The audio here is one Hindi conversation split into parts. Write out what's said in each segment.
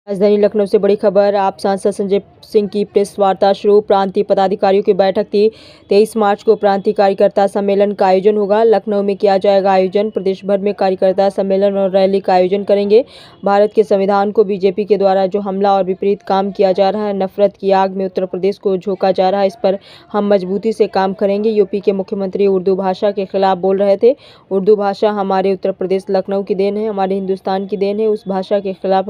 राजधानी लखनऊ से बड़ी खबर। आप सांसद संजय सिंह की प्रेस वार्ता शुरू। प्रांतीय पदाधिकारियों की बैठक थी। 23 मार्च को प्रांतीय कार्यकर्ता सम्मेलन का आयोजन होगा। लखनऊ में किया जाएगा आयोजन। प्रदेश भर में कार्यकर्ता सम्मेलन और रैली का आयोजन करेंगे। भारत के संविधान को बीजेपी के द्वारा जो हमला और विपरीत काम किया जा रहा है, नफरत की आग में उत्तर प्रदेश को झोंका जा रहा है, इस पर हम मजबूती से काम करेंगे। यूपी के मुख्यमंत्री उर्दू भाषा के खिलाफ बोल रहे थे। उर्दू भाषा हमारे उत्तर प्रदेश लखनऊ की देन है, हमारे हिंदुस्तान की देन है। उस भाषा के खिलाफ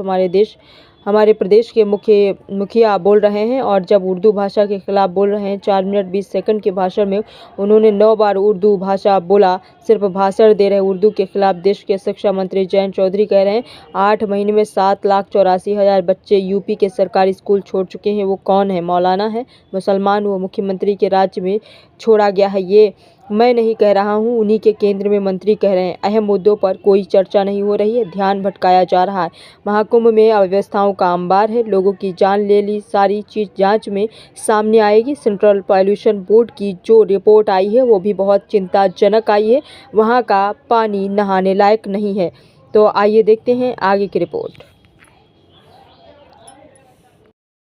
हमारे प्रदेश के मुखिया बोल रहे हैं। और जब उर्दू भाषा के खिलाफ बोल रहे हैं, 4 मिनट 20 सेकंड के भाषण में उन्होंने 9 बार उर्दू भाषा बोला। सिर्फ भाषण दे रहे उर्दू के खिलाफ। देश के शिक्षा मंत्री जयंत चौधरी कह रहे हैं 8 महीने में 7,84,000 बच्चे यूपी के सरकारी स्कूल छोड़ चुके हैं। वो कौन है? मौलाना है, मुसलमान। वो मुख्यमंत्री के राज्य में छोड़ा गया है। ये मैं नहीं कह रहा हूँ, उन्हीं के केंद्र में मंत्री कह रहे हैं। अहम मुद्दों पर कोई चर्चा नहीं हो रही है, ध्यान भटकाया जा रहा है। महाकुंभ में अव्यवस्थाओं का अंबार है, लोगों की जान ले ली। सारी चीज़ जांच में सामने आएगी। सेंट्रल पॉल्यूशन बोर्ड की जो रिपोर्ट आई है वो भी बहुत चिंताजनक आई है। वहाँ का पानी नहाने लायक नहीं है। तो आइए देखते हैं आगे की रिपोर्ट।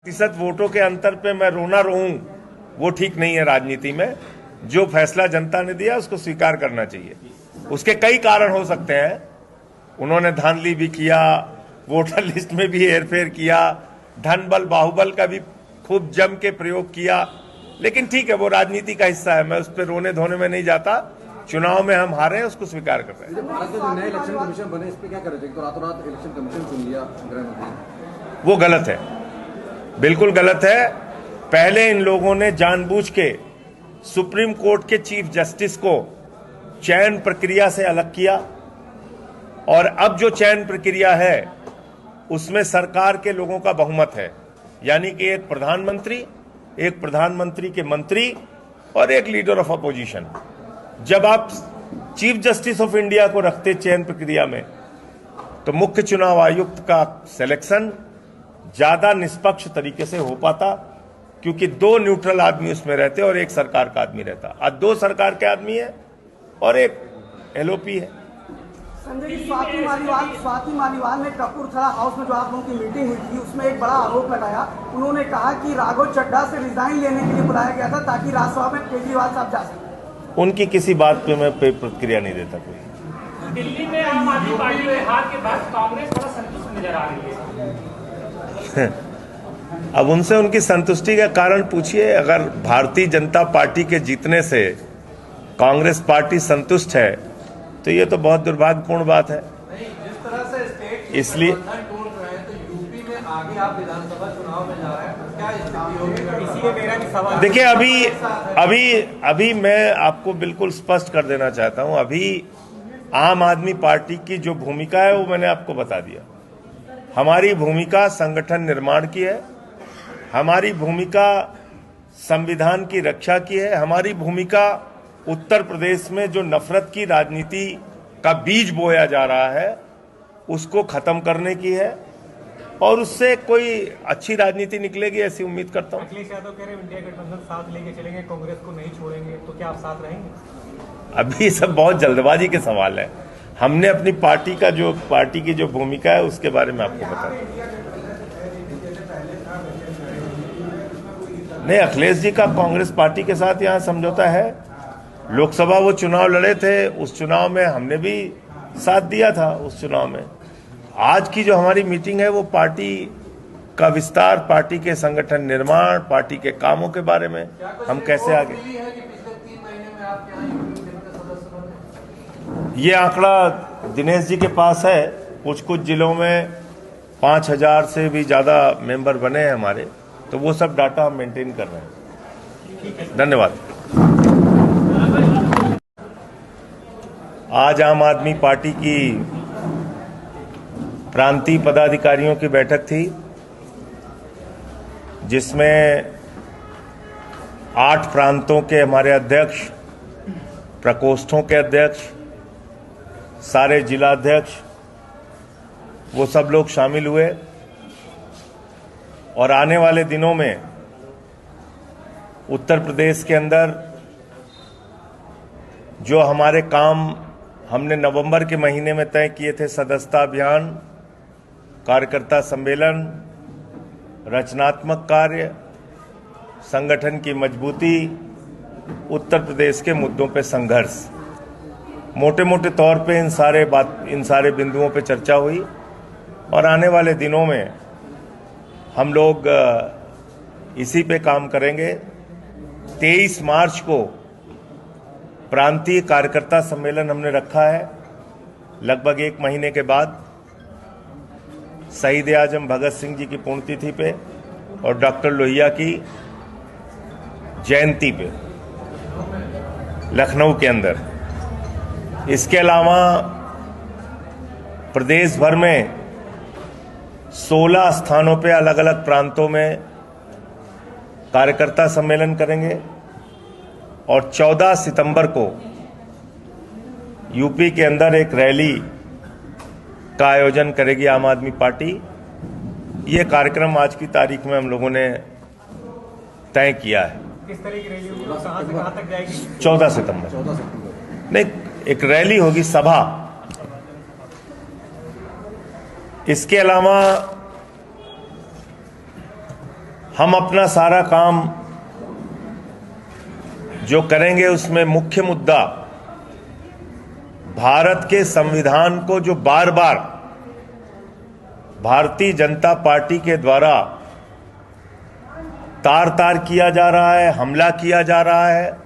प्रतिशत वोटों के अंतर पे मैं रोना रोऊं, वो ठीक नहीं है। राजनीति में जो फैसला जनता ने दिया उसको स्वीकार करना चाहिए। उसके कई कारण हो सकते हैं। उन्होंने धांधली भी किया, वोटर लिस्ट में भी हेरफेर किया, धन बल बाहुबल का भी खूब जम के प्रयोग किया। लेकिन ठीक है, वो राजनीति का हिस्सा है। मैं उस पर रोने धोने में नहीं जाता। चुनाव में हम हारे, उसको स्वीकार कर रहे हैं। भारत के जो नए इलेक्शन कमीशन बने, इस पे क्या करें? तो रातों रात इलेक्शन कमीशन चुन लिया गृहमंत्री, वो गलत है, बिल्कुल गलत है। पहले इन लोगों ने जानबूझ के सुप्रीम कोर्ट के चीफ जस्टिस को चयन प्रक्रिया से अलग किया, और अब जो चयन प्रक्रिया है उसमें सरकार के लोगों का बहुमत है। यानी कि एक प्रधानमंत्री, एक प्रधानमंत्री के मंत्री और एक लीडर ऑफ अपोजिशन। जब आप चीफ जस्टिस ऑफ इंडिया को रखते चयन प्रक्रिया में, तो मुख्य चुनाव आयुक्त का सिलेक्शन ज्यादा निष्पक्ष तरीके से हो पाता, क्योंकि 2 न्यूट्रल आदमी उसमें रहते और एक सरकार का आदमी रहता। आज 2 सरकार के आदमी है और एक एलओपी है। संजय जी, स्वाति मालीवाल ने कपूरथला हाउस में जो आप लोगों की मीटिंग हुई थी, उसमें एक बड़ा आरोप लगाया। उन्होंने कहा कि राघव चड्ढा से रिजाइन लेने के लिए बुलाया गया था ताकि राज्यसभा में केजरीवाल साहब जा सकें। उनकी किसी बात पे मैं प्रतिक्रिया नहीं देता कोई। दिल्ली में आम आदमी पार्टी के हार के बाद कांग्रेस बड़ा संतुष्ट नजर आ रही है। अब उनसे उनकी संतुष्टि का कारण पूछिए। अगर भारतीय जनता पार्टी के जीतने से कांग्रेस पार्टी संतुष्ट है तो ये तो बहुत दुर्भाग्यपूर्ण बात है। जिस तरह से स्टेट इसलिए टूट रहे हैं, तो यूपी में आगे आप विधानसभा चुनाव में जा रहे हैं, क्या स्थिति होगी? इसीलिए मेरा भी सवाल। देखिए, अभी मैं आपको बिल्कुल स्पष्ट कर देना चाहता हूं। अभी आम आदमी पार्टी की जो भूमिका है वो मैंने आपको बता दिया। हमारी भूमिका संगठन निर्माण की है, हमारी भूमिका संविधान की रक्षा की है, हमारी भूमिका उत्तर प्रदेश में जो नफरत की राजनीति का बीज बोया जा रहा है उसको खत्म करने की है, और उससे कोई अच्छी राजनीति निकलेगी ऐसी उम्मीद करता हूं। अखिलेश यादव कह रहे हैं इंडिया गठबंधन साथ लेके चलेंगे, कांग्रेस को नहीं छोड़ेंगे, तो क्या आप साथ रहेंगे? अभी ये सब बहुत जल्दबाजी के सवाल है। हमने अपनी पार्टी की जो भूमिका है उसके बारे में आपको बता दिया। नहीं, अखिलेश जी का कांग्रेस पार्टी के साथ यहां समझौता है। लोकसभा वो चुनाव लड़े थे, उस चुनाव में हमने भी साथ दिया था। उस चुनाव में आज की जो हमारी मीटिंग है वो पार्टी का विस्तार, पार्टी के संगठन निर्माण, पार्टी के कामों के बारे में हम कैसे आगे। ये आंकड़ा दिनेश जी के पास है। कुछ जिलों में 5,000 से भी ज्यादा मेंबर बने हैं हमारे, तो वो सब डाटा हम मेंटेन कर रहे हैं। धन्यवाद। आज आम आदमी पार्टी की प्रांतीय पदाधिकारियों की बैठक थी, जिसमें 8 प्रांतों के हमारे अध्यक्ष, प्रकोष्ठों के अध्यक्ष, सारे जिलाध्यक्ष, वो सब लोग शामिल हुए। और आने वाले दिनों में उत्तर प्रदेश के अंदर जो हमारे काम हमने नवंबर के महीने में तय किए थे, सदस्यता अभियान, कार्यकर्ता सम्मेलन, रचनात्मक कार्य, संगठन की मजबूती, उत्तर प्रदेश के मुद्दों पे संघर्ष, मोटे मोटे तौर पे इन सारे बिंदुओं पे चर्चा हुई। और आने वाले दिनों में हम लोग इसी पे काम करेंगे। 23 मार्च को प्रांतीय कार्यकर्ता सम्मेलन हमने रखा है, लगभग 1 महीने के बाद, शहीद आजम भगत सिंह जी की पुण्यतिथि पे और डॉक्टर लोहिया की जयंती पे लखनऊ के अंदर। इसके अलावा प्रदेश भर में 16 स्थानों पे अलग अलग प्रांतों में कार्यकर्ता सम्मेलन करेंगे और 14 सितंबर को यूपी के अंदर एक रैली का आयोजन करेगी आम आदमी पार्टी। ये कार्यक्रम आज की तारीख में हम लोगों ने तय किया है। किस तरह की रैली होगी, कहां से कहां तक जाएगी? 14 सितंबर नहीं, एक रैली होगी, सभा। इसके अलावा हम अपना सारा काम जो करेंगे उसमें मुख्य मुद्दा भारत के संविधान को जो बार बार भारतीय जनता पार्टी के द्वारा तार तार किया जा रहा है, हमला किया जा रहा है,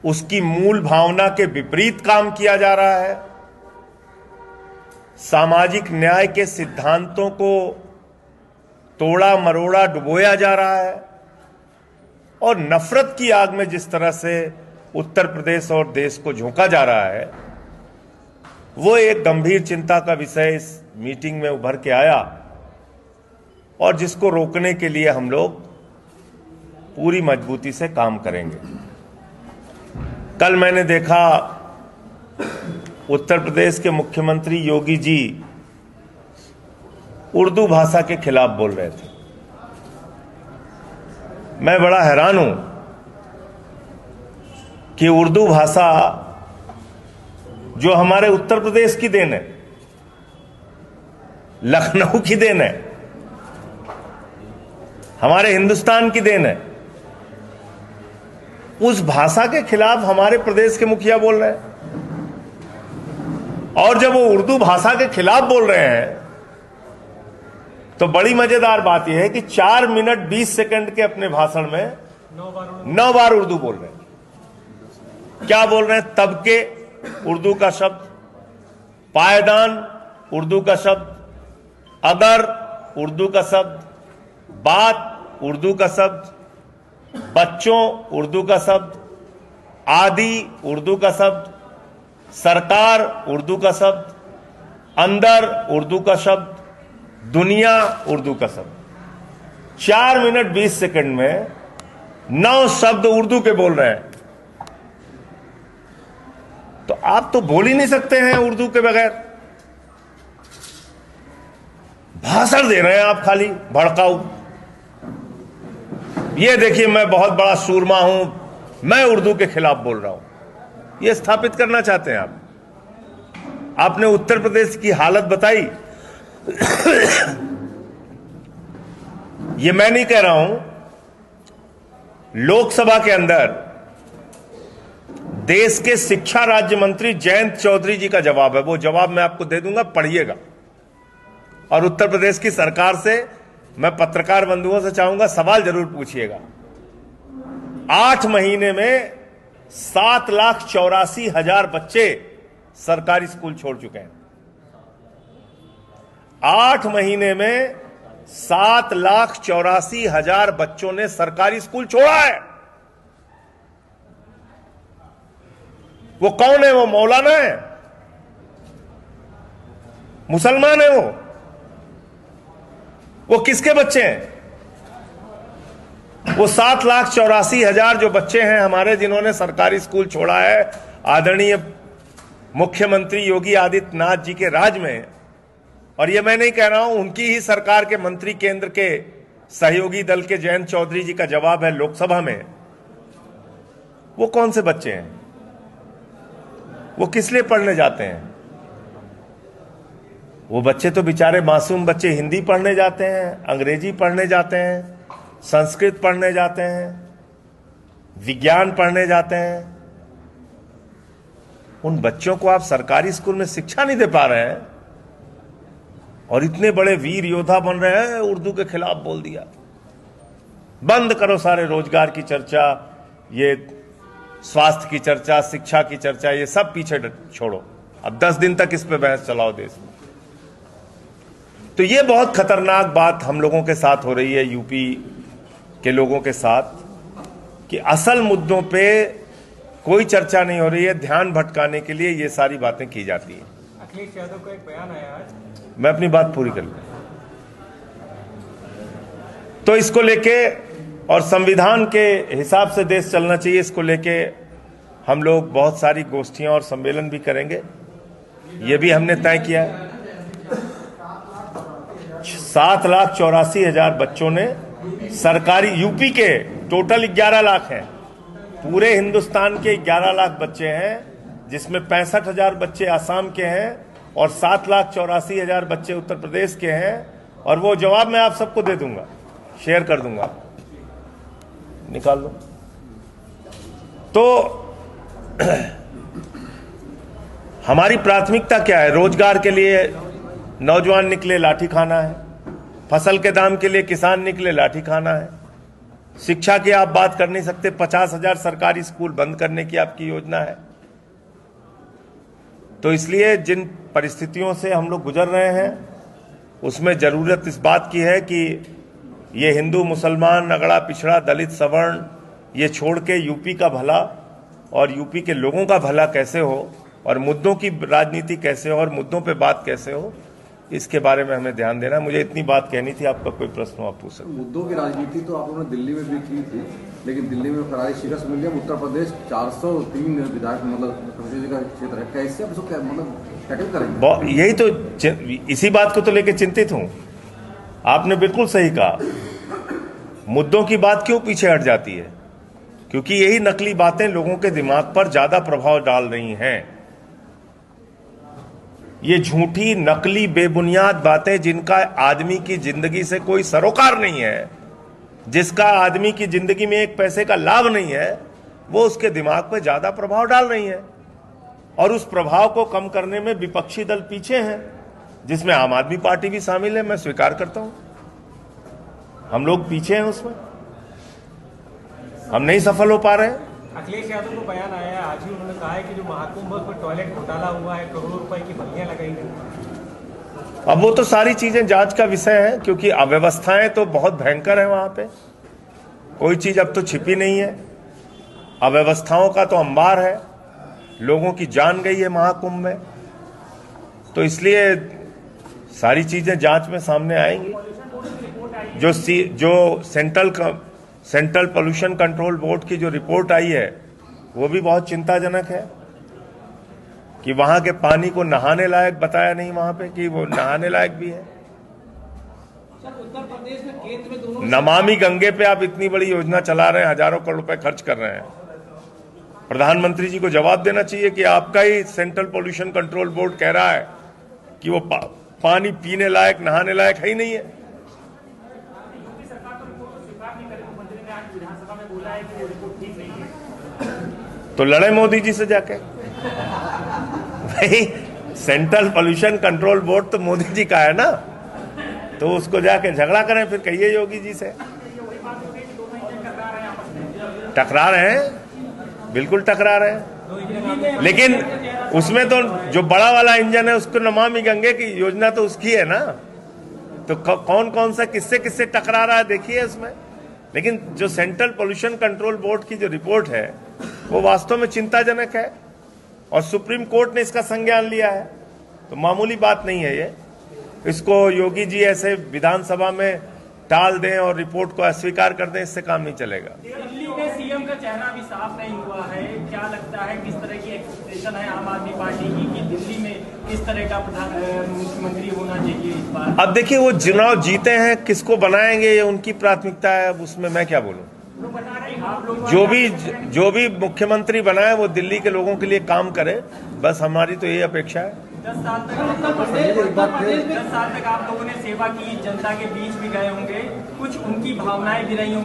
उसकी मूल भावना के विपरीत काम किया जा रहा है, सामाजिक न्याय के सिद्धांतों को तोड़ा मरोड़ा डुबोया जा रहा है और नफरत की आग में जिस तरह से उत्तर प्रदेश और देश को झोंका जा रहा है, वो एक गंभीर चिंता का विषय इस मीटिंग में उभर के आया और जिसको रोकने के लिए हम लोग पूरी मजबूती से काम करेंगे। कल मैंने देखा उत्तर प्रदेश के मुख्यमंत्री योगी जी उर्दू भाषा के खिलाफ बोल रहे थे। मैं बड़ा हैरान हूं कि उर्दू भाषा जो हमारे उत्तर प्रदेश की देन है, लखनऊ की देन है, हमारे हिंदुस्तान की देन है, उस भाषा के खिलाफ हमारे प्रदेश के मुखिया बोल रहे हैं। और जब वो उर्दू भाषा के खिलाफ बोल रहे हैं तो बड़ी मजेदार बात यह है कि 4 मिनट 20 सेकंड के अपने भाषण में 9 बार उर्दू बोल रहे हैं। क्या बोल रहे हैं? तबके उर्दू का शब्द, पायदान उर्दू का शब्द, अगर उर्दू का शब्द, बात उर्दू का शब्द, बच्चों उर्दू का शब्द, आदि उर्दू का शब्द, सरकार उर्दू का शब्द, अंदर उर्दू का शब्द, दुनिया उर्दू का शब्द। 4 मिनट 20 सेकंड में 9 शब्द उर्दू के बोल रहे हैं। तो आप तो बोल ही नहीं सकते हैं उर्दू के बगैर। भाषण दे रहे हैं आप खाली भड़काऊ। ये देखिए मैं बहुत बड़ा सूरमा हूं, मैं उर्दू के खिलाफ बोल रहा हूं। ये स्थापित करना चाहते हैं आप। आपने उत्तर प्रदेश की हालत बताई। ये मैं नहीं कह रहा हूं, लोकसभा के अंदर देश के शिक्षा राज्य मंत्री जयंत चौधरी जी का जवाब है। वो जवाब मैं आपको दे दूंगा, पढ़िएगा। और उत्तर प्रदेश की सरकार से मैं पत्रकार बंधुओं से चाहूंगा सवाल जरूर पूछिएगा। 8 महीने में 7,84,000 बच्चे सरकारी स्कूल छोड़ चुके हैं। 8 महीने में 7,84,000 बच्चों ने सरकारी स्कूल छोड़ा है। वो कौन है? वो मौलाना है, मुसलमान है। वो किसके बच्चे हैं? वो 7,84,000 जो बच्चे हैं हमारे, जिन्होंने सरकारी स्कूल छोड़ा है आदरणीय मुख्यमंत्री योगी आदित्यनाथ जी के राज में। और ये मैं नहीं कह रहा हूं, उनकी ही सरकार के मंत्री केंद्र के सहयोगी दल के जयंत चौधरी जी का जवाब है लोकसभा में। वो कौन से बच्चे हैं? वो किस लिए पढ़ने जाते हैं? वो बच्चे तो बेचारे मासूम बच्चे हिंदी पढ़ने जाते हैं, अंग्रेजी पढ़ने जाते हैं, संस्कृत पढ़ने जाते हैं, विज्ञान पढ़ने जाते हैं। उन बच्चों को आप सरकारी स्कूल में शिक्षा नहीं दे पा रहे हैं और इतने बड़े वीर योद्धा बन रहे हैं, उर्दू के खिलाफ बोल दिया। बंद करो सारे रोजगार की चर्चा, ये स्वास्थ्य की चर्चा, शिक्षा की चर्चा, ये सब पीछे छोड़ो। अब 10 दिन तक इस पे बहस चलाओ देश में। तो ये बहुत खतरनाक बात हम लोगों के साथ हो रही है, यूपी के लोगों के साथ, कि असल मुद्दों पे कोई चर्चा नहीं हो रही है। ध्यान भटकाने के लिए ये सारी बातें की जाती हैं। अखिलेश यादव का एक बयान आया आज, मैं अपनी बात पूरी कर लूं। तो इसको लेके और संविधान के हिसाब से देश चलना चाहिए, इसको लेके हम लोग बहुत सारी गोष्ठियां और सम्मेलन भी करेंगे। ये भी हमने तय किया है। 7,84,000 बच्चों ने सरकारी, यूपी के टोटल 11 लाख हैं, पूरे हिंदुस्तान के 11 लाख बच्चे हैं, जिसमें 65,000 बच्चे आसाम के हैं और 7,84,000 बच्चे उत्तर प्रदेश के हैं। और वो जवाब मैं आप सबको दे दूंगा, शेयर कर दूंगा, निकाल लो। तो हमारी प्राथमिकता क्या है? रोजगार के लिए नौजवान निकले, लाठी खाना है। फसल के दाम के लिए किसान निकले, लाठी खाना है। शिक्षा की आप बात कर नहीं सकते, 50,000 सरकारी स्कूल बंद करने की आपकी योजना है। तो इसलिए जिन परिस्थितियों से हम लोग गुजर रहे हैं, उसमें जरूरत इस बात की है कि ये हिंदू, मुसलमान, अगड़ा, पिछड़ा, दलित, सवर्ण, ये छोड़ के यूपी का भला और यूपी के लोगों का भला कैसे हो और मुद्दों की राजनीति कैसे हो और मुद्दों पे बात कैसे हो, इसके बारे में हमें ध्यान देना। मुझे इतनी बात कहनी थी। आपका कोई प्रश्न हो आप पूछ सकते। मुद्दों की राजनीति तो आप लोगों ने दिल्ली में भी की थी, लेकिन दिल्ली में करारी शिकस्त मिली है। उत्तर प्रदेश 403 विधायक मतलब का क्षेत्र है, कैसे आप उसको मतलब टैकल करेंगे? यही तो, इसी बात को तो लेकर चिंतित हूं। आपने बिल्कुल सही कहा, मुद्दों की बात क्यों पीछे हट जाती है? क्योंकि यही नकली बातें लोगों के दिमाग पर ज्यादा प्रभाव डाल रही हैं। ये झूठी, नकली, बेबुनियाद बातें जिनका आदमी की जिंदगी से कोई सरोकार नहीं है, जिसका आदमी की जिंदगी में एक पैसे का लाभ नहीं है, वो उसके दिमाग पर ज्यादा प्रभाव डाल रही हैं। और उस प्रभाव को कम करने में विपक्षी दल पीछे हैं, जिसमें आम आदमी पार्टी भी शामिल है। मैं स्वीकार करता हूं, हम लोग पीछे हैं, उसमें हम नहीं सफल हो पा रहे हैं। अखिलेश यादव को बयान आया है आज ही, उन्होंने कहा है कि जो महाकुंभ पर टॉयलेट घोटाला हुआ है, करोड़ों रुपए की बलियां लगाई गई। अब वो तो सारी चीजें जांच का विषय है, क्योंकि अव्यवस्थाएं तो बहुत भयंकर है वहां पे। कोई चीज अब तो छिपी नहीं है, अव्यवस्थाओं का तो अंबार है, लोगों की जान गई है महाकुंभ में। तो इसलिए सारी चीजें जांच में सामने आएंगी। जो सेंट्रल पोल्यूशन कंट्रोल बोर्ड की जो रिपोर्ट आई है, वो भी बहुत चिंताजनक है कि वहां के पानी को नहाने लायक बताया नहीं वहां पे कि वो नहाने लायक भी है। उत्तर प्रदेश में केंद्र में दोनों नमामि गंगे पे आप इतनी बड़ी योजना चला रहे हैं, हजारों करोड़ रुपए खर्च कर रहे हैं। प्रधानमंत्री जी को जवाब देना चाहिए कि आपका ही सेंट्रल पोल्यूशन कंट्रोल बोर्ड कह रहा है कि वो पानी पीने लायक, नहाने लायक है ही नहीं है। तो लड़े मोदी जी से जाके। भाई सेंट्रल पोल्यूशन कंट्रोल बोर्ड तो मोदी जी का है ना, तो उसको जाके झगड़ा करें, फिर कहिए योगी जी से। टकरा रहे हैं, बिल्कुल टकरा रहे हैं, लेकिन उसमें तो जो बड़ा वाला इंजन है उसको नमामि गंगे की योजना तो उसकी है ना। तो कौन कौन सा किससे किससे टकरा रहा है देखिए इसमें। लेकिन जो सेंट्रल पोल्यूशन कंट्रोल बोर्ड की जो रिपोर्ट है वो वास्तव में चिंताजनक है और सुप्रीम कोर्ट ने इसका संज्ञान लिया है। तो मामूली बात नहीं है ये। इसको योगी जी ऐसे विधानसभा में टाल दें और रिपोर्ट को अस्वीकार कर दें, इससे काम नहीं चलेगा। दिल्ली में सीएम का चेहरा अभी साफ नहीं हुआ है, क्या लगता है किस तरह की एक्सपेक्टेशन है आम आदमी पार्टी की कि दिल्ली में किस तरह का मुख्यमंत्री होना चाहिए इस बार? अब देखिए, वो चुनाव जीते हैं, किसको बनाएंगे ये उनकी प्राथमिकता है, अब उसमें मैं क्या बोलूं। जो भी मुख्यमंत्री बनाए वो दिल्ली के लोगों के लिए काम करे, बस हमारी तो ये अपेक्षा है। 10 साल तक एक बात फिर 10 साल तक आप लोगों ने सेवा की, जनता के बीच भी गए होंगे, कुछ उनकी भावनाएं भी रही होंगी।